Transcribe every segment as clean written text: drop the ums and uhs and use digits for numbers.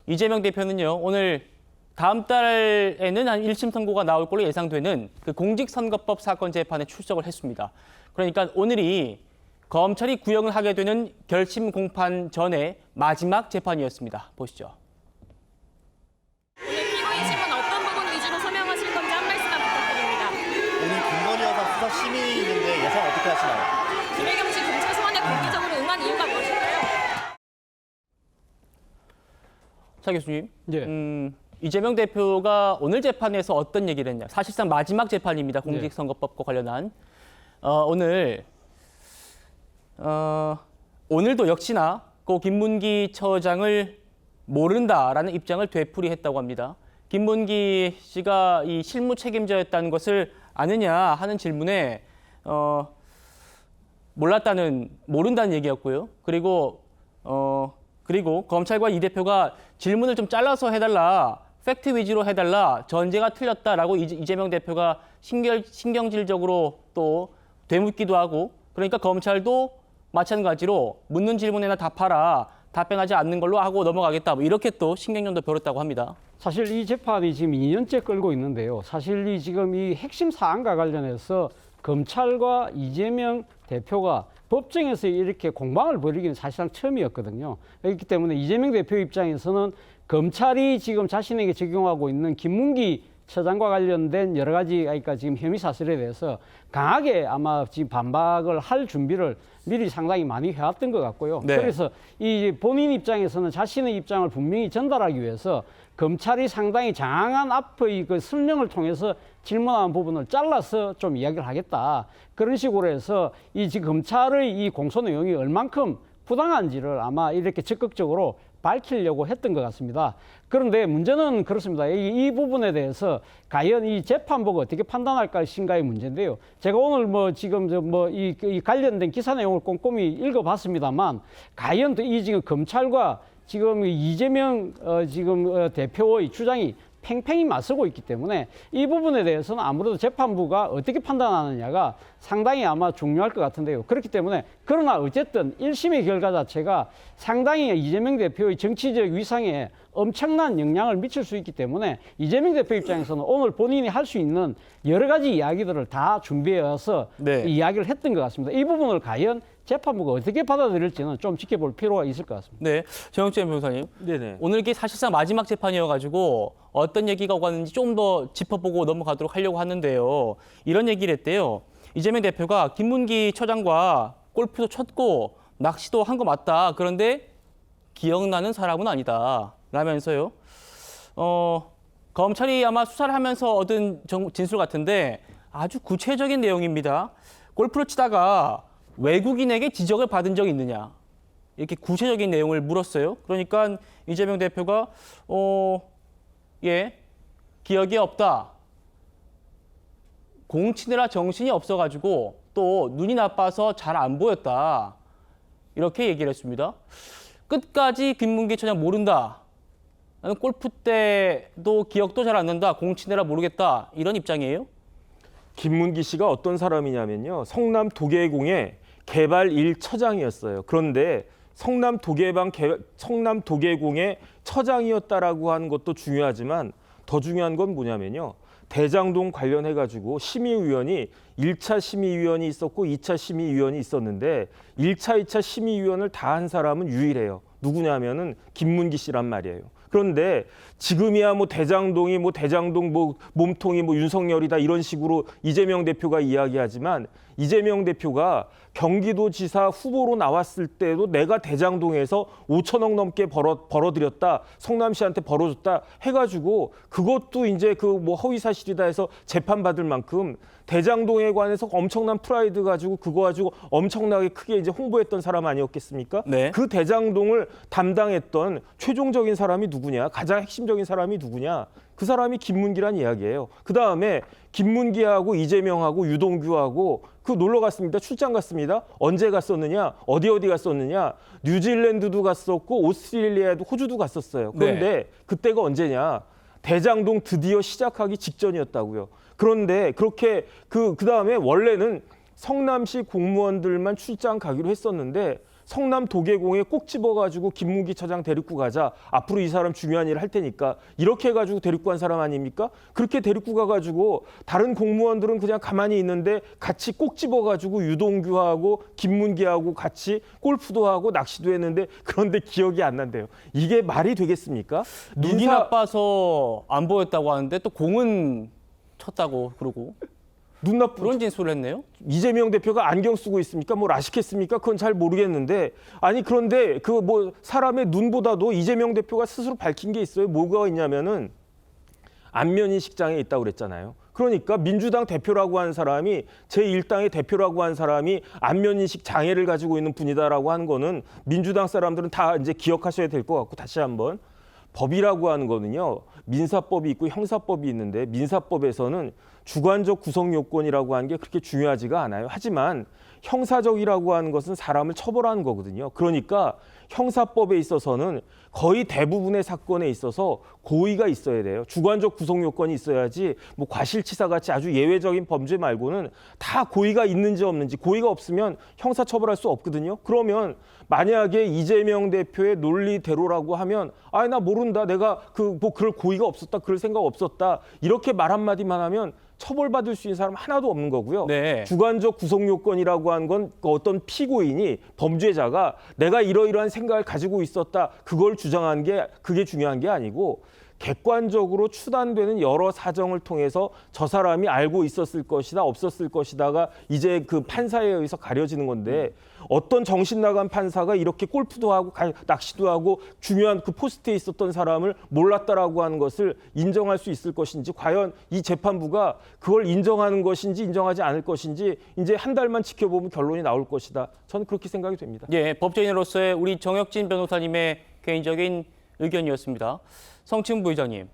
이재명 대표는요, 오늘 다음 달에는 한 1심 선고가 나올 걸로 예상되는 그 공직선거법 사건 재판에 출석을 했습니다. 그러니까 오늘이 검찰이 구형을 하게 되는 결심 공판 전에 마지막 재판이었습니다. 보시죠. 오늘 피고인심은 어떤 부분 위주로 서명하실 건지 한 말씀만 부탁드립니다. 오늘 김건희 여사 수사 심의 있는데 예상 어떻게 하시나요? 김혜경 씨 검찰 소환에 공개적으로 응한 이유가 무엇일까요? 차 교수님, 예. 이재명 대표가 오늘 재판에서 어떤 얘기를 했냐. 사실상 마지막 재판입니다. 공직선거법과 관련한. 오늘도 역시나 고 김문기 처장을 모른다라는 입장을 되풀이했다고 합니다. 김문기 씨가 이 실무 책임자였다는 것을 아느냐 하는 질문에 모른다는 얘기였고요. 그리고 검찰과 이 대표가 질문을 좀 잘라서 해달라, 팩트 위주로 해달라, 전제가 틀렸다라고 이재명 대표가 신경질적으로 또 되묻기도 하고, 그러니까 검찰도 마찬가지로 묻는 질문에나 답하라, 답변하지 않는 걸로 하고 넘어가겠다, 뭐 이렇게 또 신경전도 벌였다고 합니다. 사실 이 재판이 지금 2년째 끌고 있는데요. 사실 이 지금 이 핵심 사안과 관련해서 검찰과 이재명 대표가 법정에서 이렇게 공방을 벌이기는 사실상 처음이었거든요. 그렇기 때문에 이재명 대표 입장에서는 검찰이 지금 자신에게 적용하고 있는 김문기 처장과 관련된 여러 가지 그러니까 지금 혐의 사실에 대해서 강하게 아마 지금 반박을 할 준비를 미리 상당히 많이 해왔던 것 같고요. 네. 그래서 이 본인 입장에서는 자신의 입장을 분명히 전달하기 위해서 검찰이 상당히 장황한 앞의 그 설명을 통해서 질문하는 부분을 잘라서 좀 이야기를 하겠다. 그런 식으로 해서 이 지금 검찰의 이 공소 내용이 얼만큼 부당한지를 아마 이렇게 적극적으로 밝히려고 했던 것 같습니다. 그런데 문제는 그렇습니다. 이 부분에 대해서 과연 이 재판부가 어떻게 판단할 것인가의 문제인데요. 제가 오늘 이 관련된 기사 내용을 꼼꼼히 읽어봤습니다만 과연 이 지금 검찰과 지금 이재명 대표의 주장이 팽팽히 맞서고 있기 때문에 이 부분에 대해서는 아무래도 재판부가 어떻게 판단하느냐가 상당히 아마 중요할 것 같은데요. 그렇기 때문에 그러나 어쨌든 1심의 결과 자체가 상당히 이재명 대표의 정치적 위상에 엄청난 영향을 미칠 수 있기 때문에 이재명 대표 입장에서는 오늘 본인이 할 수 있는 여러 가지 이야기들을 다 준비해서 이야기를 했던 것 같습니다. 이 부분을 과연 재판부가 어떻게 받아들일지는 좀 지켜볼 필요가 있을 것 같습니다. 네, 정영재 변호사님. 네네. 오늘 이게 사실상 마지막 재판이어가지고 어떤 얘기가 오갔는지 좀 더 짚어보고 넘어가도록 하려고 하는데요. 이런 얘기를 했대요. 이재명 대표가 김문기 처장과 골프도 쳤고 낚시도 한 거 맞다. 그런데 기억나는 사람은 아니다. 라면서요. 검찰이 아마 수사를 하면서 얻은 진술 같은데 아주 구체적인 내용입니다. 골프를 치다가 외국인에게 지적을 받은 적이 있느냐. 이렇게 구체적인 내용을 물었어요. 그러니까 이재명 대표가 기억이 없다. 공 치느라 정신이 없어가지고 또 눈이 나빠서 잘 안 보였다. 이렇게 얘기를 했습니다. 끝까지 김문기 처장 모른다. 나는 골프 때도 기억도 잘 안 난다. 공 치느라 모르겠다. 이런 입장이에요. 김문기 씨가 어떤 사람이냐면요. 성남 도계공의 개발 1처장이었어요. 그런데 성남 도계공의 처장이었다라고 하는 것도 중요하지만 더 중요한 건 뭐냐면요. 대장동 관련해가지고 심의위원이 1차 심의위원이 있었고 2차 심의위원이 있었는데 1차, 2차 심의위원을 다 한 사람은 유일해요. 누구냐면은 김문기 씨란 말이에요. 그런데 지금이야 대장동 몸통이 윤석열이다 이런 식으로 이재명 대표가 이야기하지만 이재명 대표가 경기도지사 후보로 나왔을 때도 내가 대장동에서 5천억 넘게 벌어들였다. 성남시한테 벌어줬다 해가지고 그것도 이제 허위사실이다 해서 재판받을 만큼 대장동에 관해서 엄청난 프라이드 가지고 그거 가지고 엄청나게 크게 이제 홍보했던 사람 아니었겠습니까? 네. 그 대장동을 담당했던 최종적인 사람이 누구냐? 가장 핵심적인 사람이 누구냐? 그 사람이 김문기란 이야기예요. 그다음에 김문기하고 이재명하고 유동규하고 놀러 갔습니다. 출장 갔습니다. 언제 갔었느냐? 어디 갔었느냐? 뉴질랜드도 갔었고 오스트레일리아도 호주도 갔었어요. 그런데 그때가 언제냐? 대장동 드디어 시작하기 직전이었다고요. 그런데 그렇게 그다음에 원래는 성남시 공무원들만 출장 가기로 했었는데 성남 도계공에 꼭 집어가지고 김문기 처장 데리고 가자. 앞으로 이 사람 중요한 일을 할 테니까. 이렇게 해가지고 데리고 간 사람 아닙니까? 그렇게 데리고 가가지고 다른 공무원들은 그냥 가만히 있는데 같이 꼭 집어가지고 유동규하고 김문기하고 같이 골프도 하고 낚시도 했는데 그런데 기억이 안 난대요. 이게 말이 되겠습니까? 눈이 나빠서 안 보였다고 하는데 또 공은 쳤다고 그러고 눈 나쁜 그런 진술을 했네요. 이재명 대표가 안경 쓰고 있습니까? 뭐 라식했습니까? 그건 잘 모르겠는데 아니 그런데 그 뭐 사람의 눈보다도 이재명 대표가 스스로 밝힌 게 있어요. 뭐가 있냐면은 안면인식장애 있다고 그랬잖아요. 그러니까 민주당 대표라고 한 사람이 제1당의 대표라고 한 사람이 안면인식 장애를 가지고 있는 분이다라고 하는 거는 민주당 사람들은 다 이제 기억하셔야 될 것 같고 다시 한번 법이라고 하는 거는요. 민사법이 있고 형사법이 있는데 민사법에서는 주관적 구성 요건이라고 하는 게 그렇게 중요하지가 않아요. 하지만 형사적이라고 하는 것은 사람을 처벌하는 거거든요. 그러니까 형사법에 있어서는 거의 대부분의 사건에 있어서 고의가 있어야 돼요. 주관적 구성 요건이 있어야지 뭐 과실치사 같이 아주 예외적인 범죄 말고는 다 고의가 있는지 없는지 고의가 없으면 형사 처벌할 수 없거든요. 그러면 만약에 이재명 대표의 논리대로라고 하면 아, 나 모른다. 내가 뭐 그럴 고의가 없었다. 그럴 생각 없었다. 이렇게 말 한마디만 하면 처벌받을 수 있는 사람 하나도 없는 거고요. 네. 주관적 구성 요건이라고 하는 건 어떤 피고인이 범죄자가 내가 이러이러한 생각을 가지고 있었다. 그걸 주장하는 게 그게 중요한 게 아니고 객관적으로 추단되는 여러 사정을 통해서 저 사람이 알고 있었을 것이다, 없었을 것이다가 이제 그 판사에 의해서 가려지는 건데 어떤 정신 나간 판사가 이렇게 골프도 하고 낚시도 하고 중요한 그 포스트에 있었던 사람을 몰랐다라고 하는 것을 인정할 수 있을 것인지 과연 이 재판부가 그걸 인정하는 것인지 인정하지 않을 것인지 이제 한 달만 지켜보면 결론이 나올 것이다. 저는 그렇게 생각이 됩니다. 예, 법조인으로서의 우리 정혁진 변호사님의 개인적인 의견이었습니다. 성층 부의장님,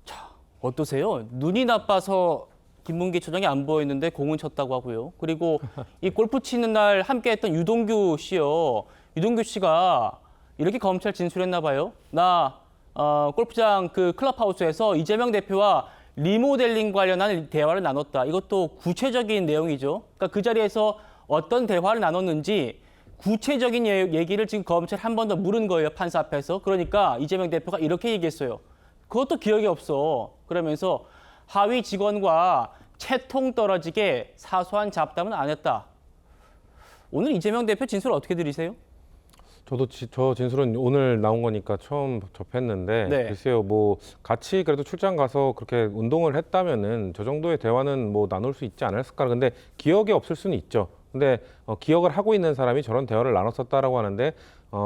자 어떠세요? 눈이 나빠서 김문기 처장이 안 보였는데 공은 쳤다고 하고요. 그리고 이 골프 치는 날 함께했던 유동규 씨요. 유동규 씨가 이렇게 검찰 진술했나 봐요. 나 골프장 그 클럽하우스에서 이재명 대표와 리모델링 관련한 대화를 나눴다. 이것도 구체적인 내용이죠. 그러니까 그 자리에서 어떤 대화를 나눴는지 구체적인 얘기를 지금 검찰 한 번 더 물은 거예요. 판사 앞에서. 그러니까 이재명 대표가 이렇게 얘기했어요. 그것도 기억이 없어. 그러면서 하위 직원과 채통 떨어지게 사소한 잡담은 안 했다. 오늘 이재명 대표 진술 어떻게 들으세요? 저도 저 진술은 오늘 나온 거니까 처음 접했는데 네. 글쎄요 뭐 같이 그래도 출장 가서 그렇게 운동을 했다면은 저 정도의 대화는 뭐 나눌 수 있지 않았을까. 근데 기억이 없을 수는 있죠. 근데 기억을 하고 있는 사람이 저런 대화를 나눴었다라고 하는데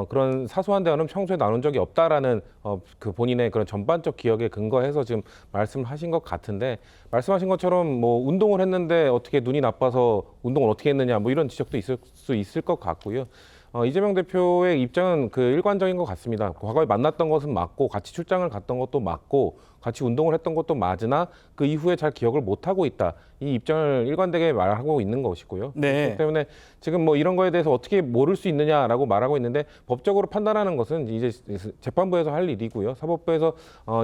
그런 사소한 대화는 평소에 나눈 적이 없다라는 그 본인의 그런 전반적 기억에 근거해서 지금 말씀하신 것 같은데 말씀하신 것처럼 뭐 운동을 했는데 어떻게 눈이 나빠서 운동을 어떻게 했느냐 뭐 이런 지적도 있을 수 있을 것 같고요. 이재명 대표의 입장은 그 일관적인 것 같습니다. 과거에 만났던 것은 맞고 같이 출장을 갔던 것도 맞고 같이 운동을 했던 것도 맞으나 그 이후에 잘 기억을 못하고 있다. 이 입장을 일관되게 말하고 있는 것이고요. 네. 그렇기 때문에 지금 뭐 이런 거에 대해서 어떻게 모를 수 있느냐라고 말하고 있는데 법적으로 판단하는 것은 이제 재판부에서 할 일이고요. 사법부에서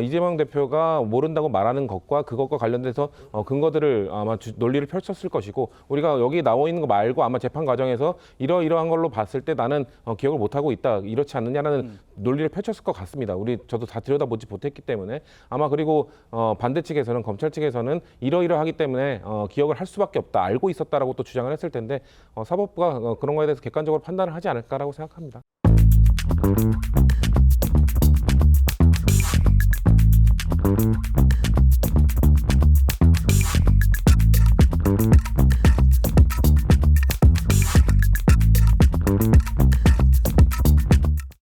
이재명 대표가 모른다고 말하는 것과 그것과 관련돼서 근거들을 아마 논리를 펼쳤을 것이고 우리가 여기 나와 있는 거 말고 아마 재판 과정에서 이러이러한 걸로 봤을 때 나는 기억을 못하고 있다. 이렇지 않느냐라는 논리를 펼쳤을 것 같습니다. 저도 다 들여다보지 못했기 때문에 아마 그리고 반대 측에서는 검찰 측에서는 이러이러하기 때문에 기억을 할 수밖에 없다. 알고 있었다라고 또 주장을 했을 텐데 사법부가 그런 거에 대해서 객관적으로 판단을 하지 않을까라고 생각합니다.